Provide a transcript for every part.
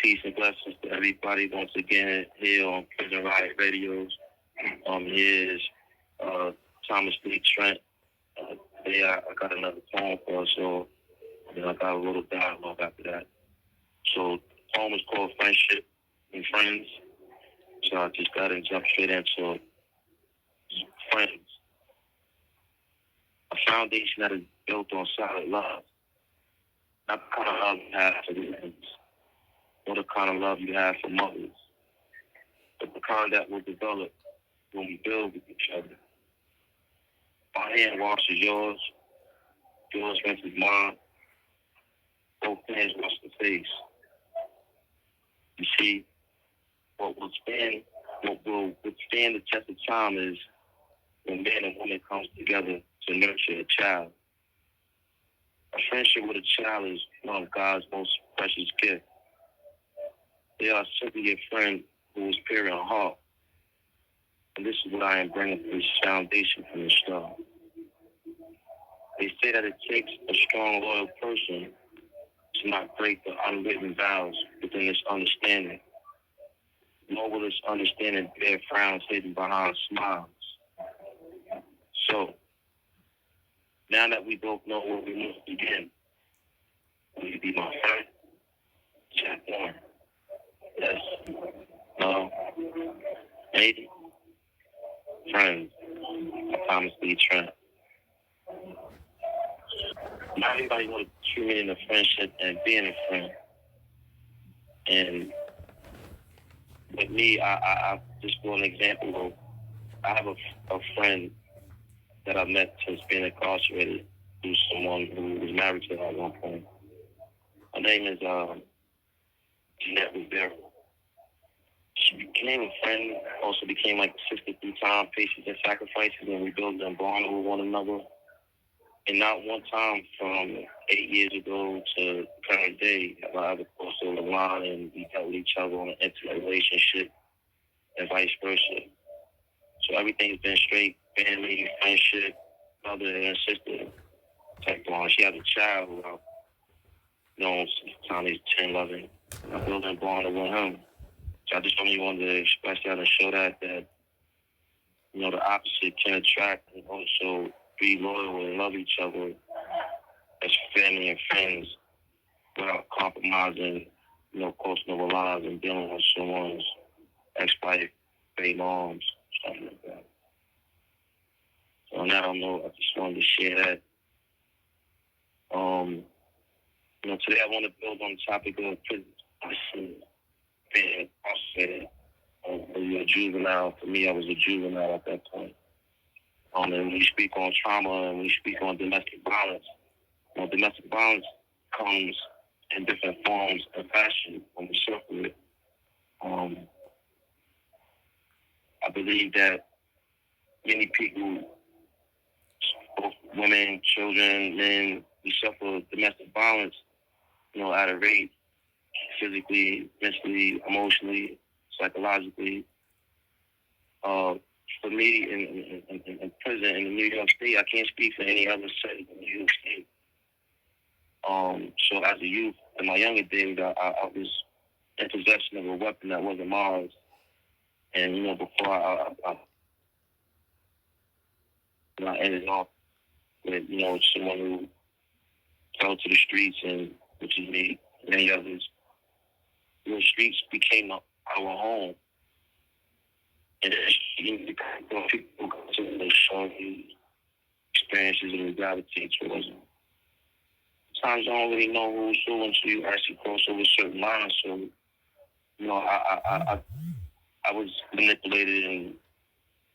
Peace and blessings to everybody once again here on Prison Riot Radios. Here's Thomas Lee Trent. Today I got another poem for us, so then I got a little dialogue after that. So the poem is called Friendship and Friends. So I just got to jump straight into it. Friends. A foundation that is built on solid love. Not the kind of love you have for friends, or the kind of love you have for mothers, but the kind that will develop when we build with each other. My hand washes yours rinses mine, both hands wash the face. You see, what will withstand the test of time is when man and woman comes together to nurture a child. A friendship with a child is one of God's most precious gifts. They are simply a friend who is pure in heart. And this is what I am bringing to this foundation from the start. They say that it takes a strong, loyal person to not break the unwritten vows within this understanding. Nor will this understanding bear frowns hidden behind smiles. So, now that we both know where we must begin, will you be my friend? Chapter 1. Yes. No. Maybe. Friends. Thomas Lee Trent. Not everybody wants to treat me in a friendship and being a friend. And with me, I just for an example, I have a friend that I met since being incarcerated through someone who was married to her at one point. Her name is Jeanette Rivera. She became a friend, also became like a sister through time, patience, and sacrifices, and we built and bond with one another. And not one time from 8 years ago to current day have I ever crossed over the line and we dealt with each other on an intimate relationship and vice versa. So everything's been straight family, friendship, mother and sister type bond. She has a child who I've known since the time he's 10, 11. And I'm building a bond with him. So I just only wanted to express that and show that, you know, the opposite can attract and also be loyal and love each other as family and friends without compromising, you know, crossing over lines and dealing with someone's ex-wife, baby moms, something like that. So on that note, I just wanted to share that. You know, today I want to build on the topic of prison, being incarcerated. You're a juvenile. For me, I was a juvenile at that point. And when we speak on trauma and we speak on domestic violence, you know, domestic violence comes in different forms and fashion when we suffer it. I believe that many people, both women, children, men, we suffer domestic violence, you know, at a rate physically, mentally, emotionally, psychologically. For me, in prison in New York State, I can't speak for any other city in New York State. So as a youth, in my younger days, I was in possession of a weapon that wasn't mine. And, you know, before I ended off with, you know, someone who fell to the streets, and which is me, many others. The streets became our home. And when people go to the show you experiences and gravitate towards them. Sometimes you don't really know who's who until you actually cross over certain lines. So, you know, I was manipulated and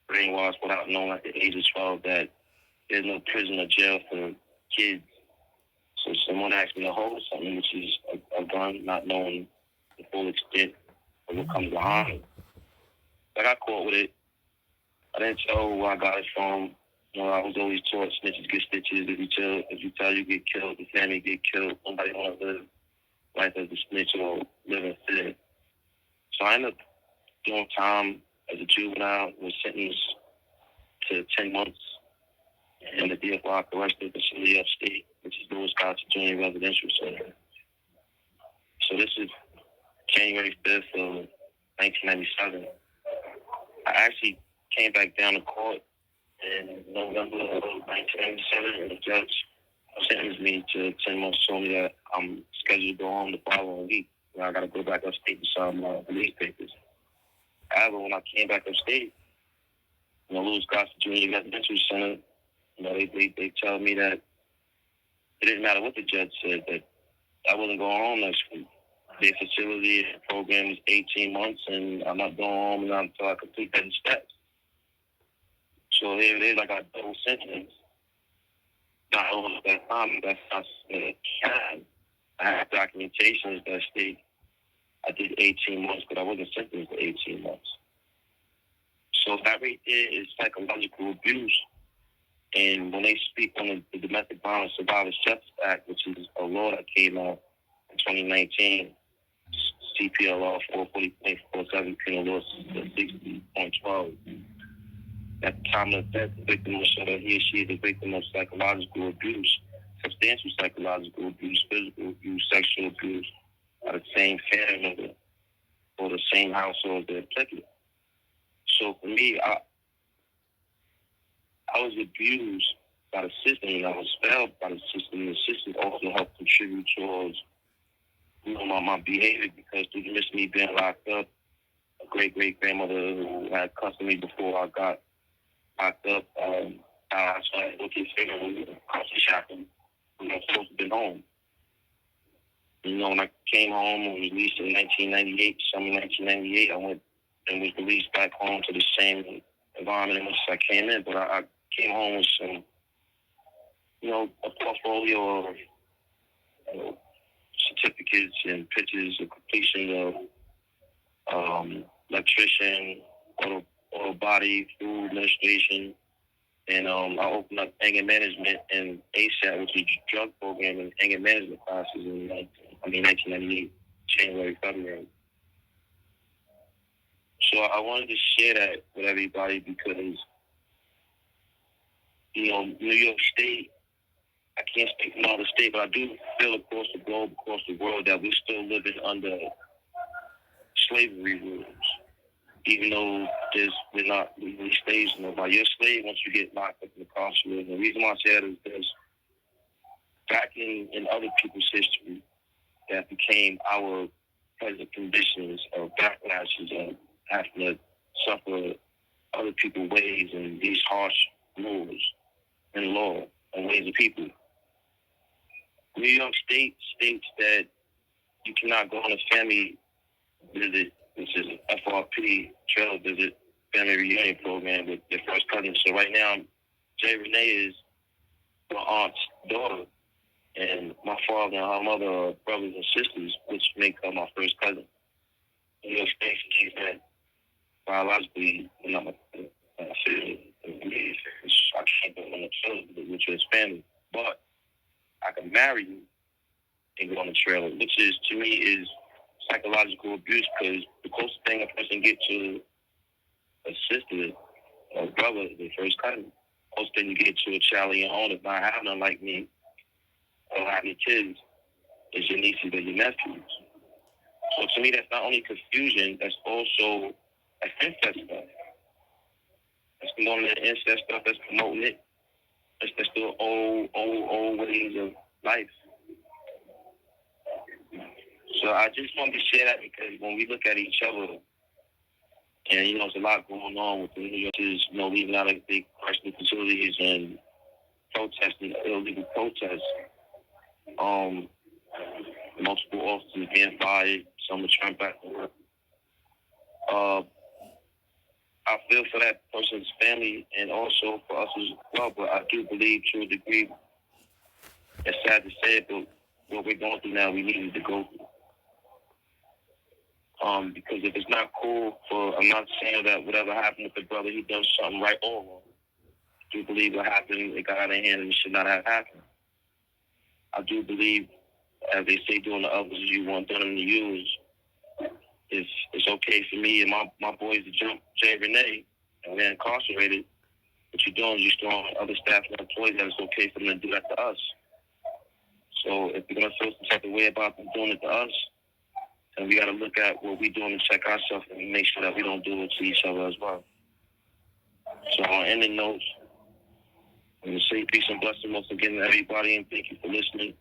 brainwashed without knowing at the age of 12 that there's no prison or jail for kids. So someone asked me to hold something, which is a gun, not knowing the full extent of what comes behind it. I got caught with it. I didn't tell where I got it from. You know, I was always taught snitches get stitches. If you tell, you get killed. The family get killed. Nobody want to live life as a snitch or live in fear. So I ended up doing time as a juvenile. Was sentenced to 10 months in the DFR correctional facility upstate, which is Louis Scott Junior Residential Center. So this is January 5th of 1997. I actually came back down to court in November of 1997, and the judge sentenced me to 10 months. Told me that I'm scheduled to go home the following week. I got to go back upstate to sign my release papers. However, when I came back upstate, Lewis Gossett Junior Residential Center, they tell me that it didn't matter what the judge said, that I wasn't going home next week. Their facility program is 18 months, and I'm not going home until I complete that steps. So they're like a double sentence. Not only at that time, that's not time. I have documentations that state I did 18 months, but I wasn't sentenced to 18 months. So that right there is psychological abuse. And when they speak on the Domestic Violence Survivors Justice Act, which is a law that came out in 2019, CPL Law 440.47, Penal Law 60.12, at the time of death, the victim will show that he or she is a victim of psychological abuse, substantial psychological abuse, physical abuse, sexual abuse, by the same family member or the same household they're applicable. So for me, I was abused by the system, and I was failed by the system. And the system also helped contribute towards my behavior, because through the midst of me being locked up, a great-great-grandmother who had custody before I got locked up, I started looking for grocery shopping when I was supposed to be home. When I came home and was released in 1998, summer 1998, I went and was released back home to the same environment in which I came in, but I came home with some, a portfolio of certificates and pictures of completion of electrician, auto body, food administration, and I opened up anger management and ASAP, which is a drug program and anger management classes in 1998, January, February. So I wanted to share that with everybody because, New York State, I can't speak for another state, but I do feel across the globe, across the world, that we're still living under slavery rules. Even though we're not legally slaves, by your slave once you get locked up in the incarcerated. The reason why I say that is this: back in other people's history that became our present conditions of backlashes of having to suffer other people's ways and these harsh rules and law and ways of people. New York State states that you cannot go on a family visit, which is an FRP, trailer visit, family reunion program with your first cousin. So right now, Jay Renee is my aunt's daughter, and my father and her mother are brothers and sisters, which make her my first cousin. New York State states that biologically, we're not my family. I can't go on a trailer visit with your family, but I can marry you and go on a trailer, which is, to me, is psychological abuse, because the closest thing a person gets to a sister or brother is their first cousin. The closest thing you get to a child of your own, if not having none like me, or having kids, is your nieces or your nephews. So to me, that's not only confusion, that's also that's incest stuff. That's condoning the incest stuff, that's promoting it. That's still old ways of life. So I just wanted to share that because when we look at each other, and there's a lot going on with the New Yorkers, leaving out of big personal facilities and protesting, illegal protests. Multiple officers being fired, some returned back to work. I feel for that person's family and also for us as well, but I do believe to a degree, it's sad to say it, but what we're going through now, we needed to go through. Because if it's not cool I'm not saying that whatever happened with the brother, he does something right or wrong. I do believe what happened, it got out of hand and it should not have happened. I do believe, as they say, doing the others you want done to you it's okay for me and my boys to jump Jay Renee and we're incarcerated. What you're doing is you're showing other staff and employees that it's okay for them to do that to us. So if you're going to feel some type of way about them doing it to us, And we got to look at what we're doing and check ourselves and make sure that we don't do it to each other as well. So on ending notes, I'm going to say peace and blessing once again to everybody, and thank you for listening.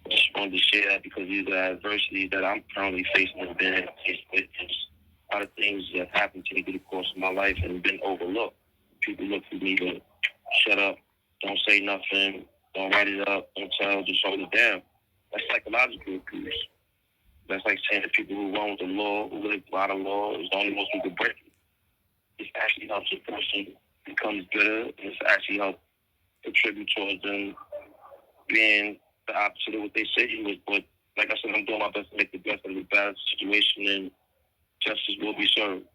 I just wanted to share that because these are adversities that I'm currently facing and been faced with. There's a lot of things that happened to me through the course of my life and been overlooked. People look for me to shut up, don't say nothing, don't write it up, don't tell, just hold it down. That's psychological abuse. That's like saying that people who run with the law, who live by the law, is the only ones who can break it. It actually helps a person becomes better, and it's actually helps contribute towards them being the opposite of what they say he was. But like I said, I'm doing my best to make the best of the bad situation, and justice will be served.